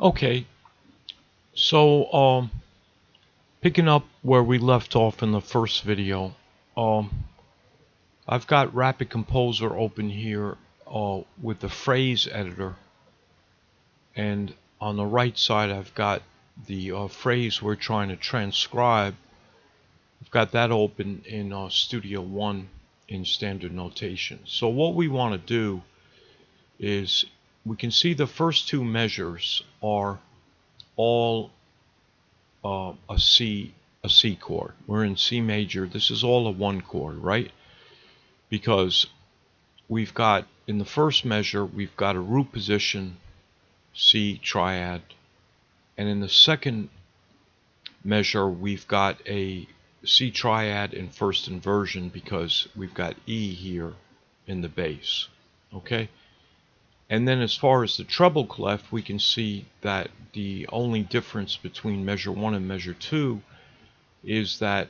Okay, so picking up where we left off in the first video, I've got Rapid Composer open here with the phrase editor, and on the right side I've got the phrase we're trying to transcribe. I've got that open in Studio One in standard notation. So what we want to do is we can see the first two measures are all a C chord. We're in C major. This is all a one chord, right? Because we've got in the first measure we've got a root position C triad, and in the second measure we've got a C triad in first inversion because we've got E here in the bass. Okay? And then as far as the treble clef, we can see that the only difference between measure 1 and measure 2 is that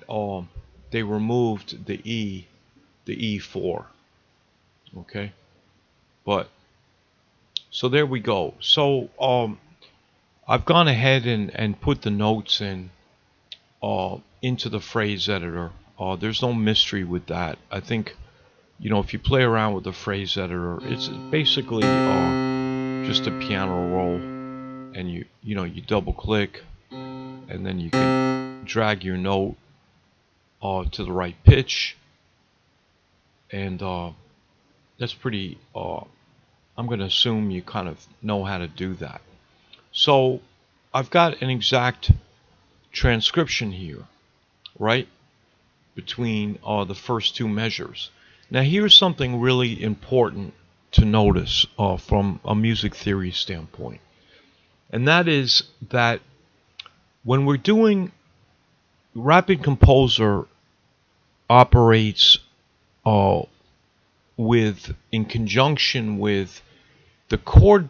they removed the E4. Okay? But so there we go. So I've gone ahead and put the notes in into the phrase editor. There's no mystery with that. I think, you know, if you play around with the phrase editor, it's basically just a piano roll, and you double click, and then you can drag your note to the right pitch, and that's pretty. I'm going to assume you kind of know how to do that. So I've got an exact transcription here, right, between the first two measures. Now here's something really important to notice from a music theory standpoint, and that is that when we're doing Rapid Composer operates in conjunction with the chord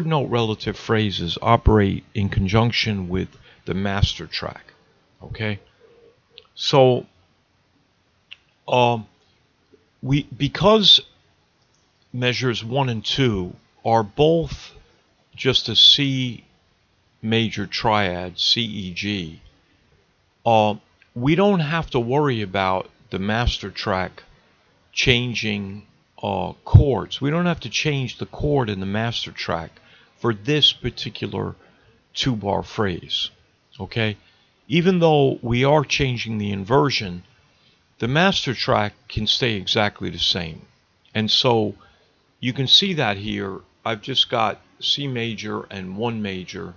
note relative phrases operate in conjunction with the master track. Okay, so because measures 1 and 2 are both just a C major triad, C E G, we don't have to worry about the master track changing chords. We don't have to change the chord in the master track for this particular 2-bar phrase. Okay, even though we are changing the inversion, the master track can stay exactly the same. And so you can see that here. I've just got C major and 1 major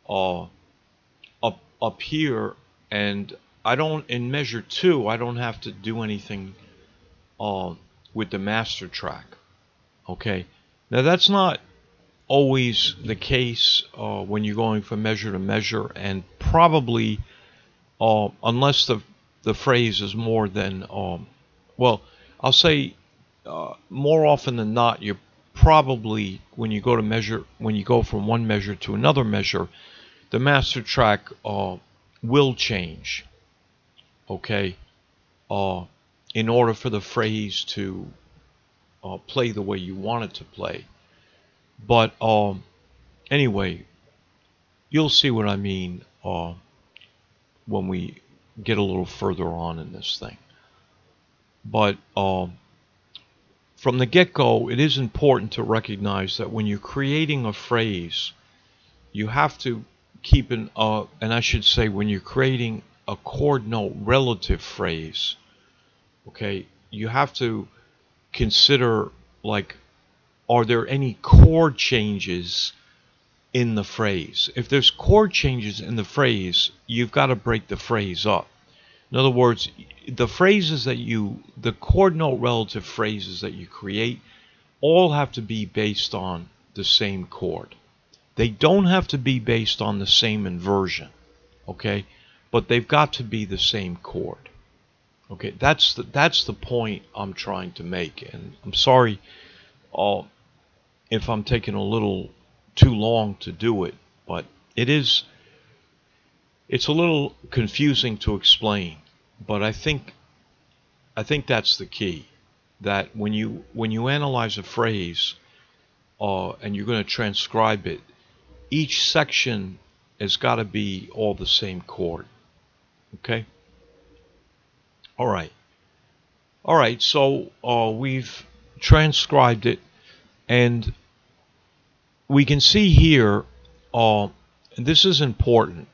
up here, and in measure 2 I don't have to do anything with the master track. Okay, now that's not always the case when you're going from measure to measure, and probably unless the phrase is more than well, I'll say more often than not, you're probably, when you go from one measure to another measure, the master track will change. Okay, in order for the phrase to play the way you want it to play. But anyway, you'll see what I mean when we get a little further on in this thing. But from the get-go, it is important to recognize that when you're creating a phrase, you have to keep and I should say when you're creating a chord note relative phrase, okay, you have to consider, like, are there any chord changes in the phrase? If there's chord changes in the phrase, you've got to break the phrase up. In other words, the chord note relative phrases that you create all have to be based on the same chord. They don't have to be based on the same inversion, okay? But they've got to be the same chord. Okay, that's the point I'm trying to make, and I'm sorry if I'm taking a little too long to do it, but it's a little confusing to explain. But I think that's the key. That when you analyze a phrase and you're going to transcribe it, each section has got to be all the same chord. Okay. All right. All right. So we've transcribed it, and we can see here. And this is important.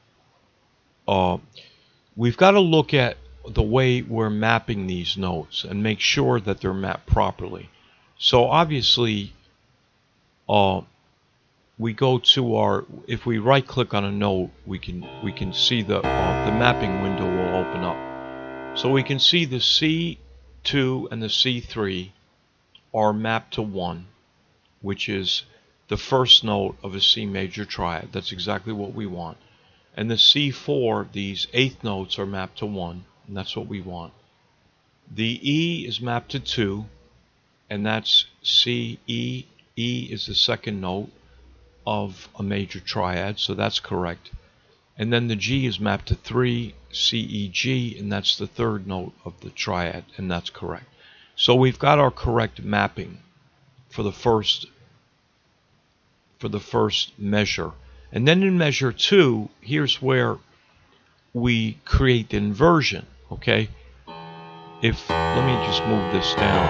We've got to look at the way we're mapping these notes and make sure that they're mapped properly. So obviously, we go to our, if we right click on a note, we can see the mapping window will open up. So we can see the C2 and the C3 are mapped to 1, which is the first note of a C major triad. That's exactly what we want. And the C4, these eighth notes, are mapped to 1, and that's what we want. The E is mapped to 2, and that's C, E. E is the second note of a major triad, so that's correct. And then the G is mapped to 3, C, E, G, and that's the third note of the triad, and that's correct. So we've got our correct mapping for the first measure. And then in measure 2, here's where we create the inversion. Okay, let me just move this down.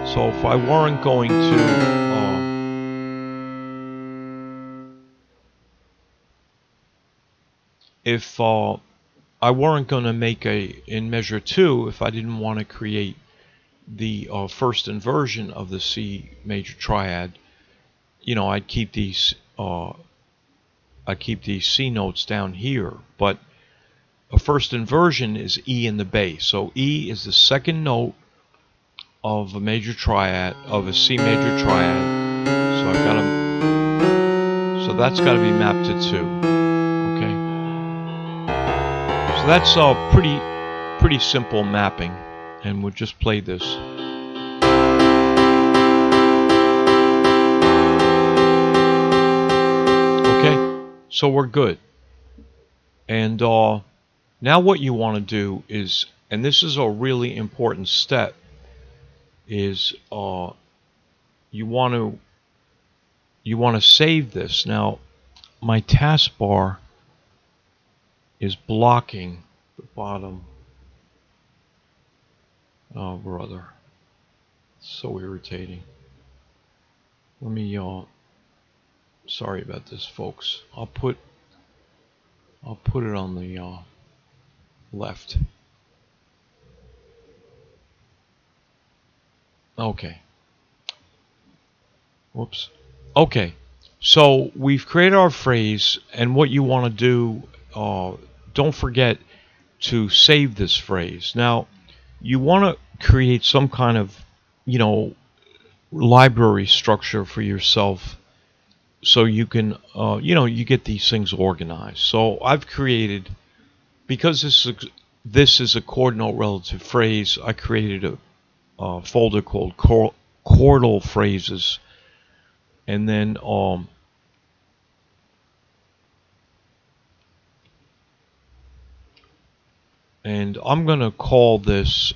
So if I weren't going to if I weren't going to make in measure 2, if I didn't want to create the first inversion of the C major triad, I'd keep these C notes down here. But a first inversion is E in the bass. So E is the second note of a major triad, of a C major triad. So that's got to be mapped to 2. Okay. So that's pretty simple mapping, and we'll just play this. Okay, so we're good. And now what you want to do is, and this is a really important step, is you want to save this. Now my taskbar is blocking the bottom. Oh brother, it's so irritating. Let me sorry about this, folks. I'll put it on the left. Okay. Whoops. Okay. So we've created our phrase, and what you want to do, don't forget to save this phrase. Now, you want to create some kind of, library structure for yourself, so you can, you get these things organized. So I've created, because this is a chord note relative phrase, I created a folder called chordal phrases, and then and I'm gonna call this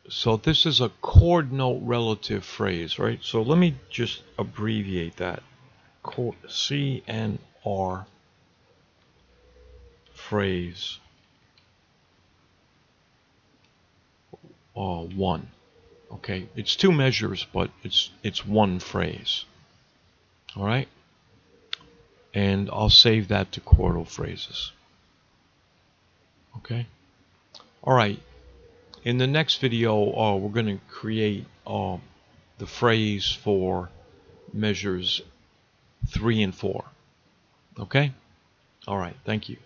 so this is a chord note relative phrase, right? So let me just abbreviate that. CNR phrase 1. Okay, it's 2 measures, but it's 1 phrase. All right, and I'll save that to chordal phrases. Okay. All right. In the next video, we're going to create the phrase for measures 3 and 4. Okay? All right. Thank you.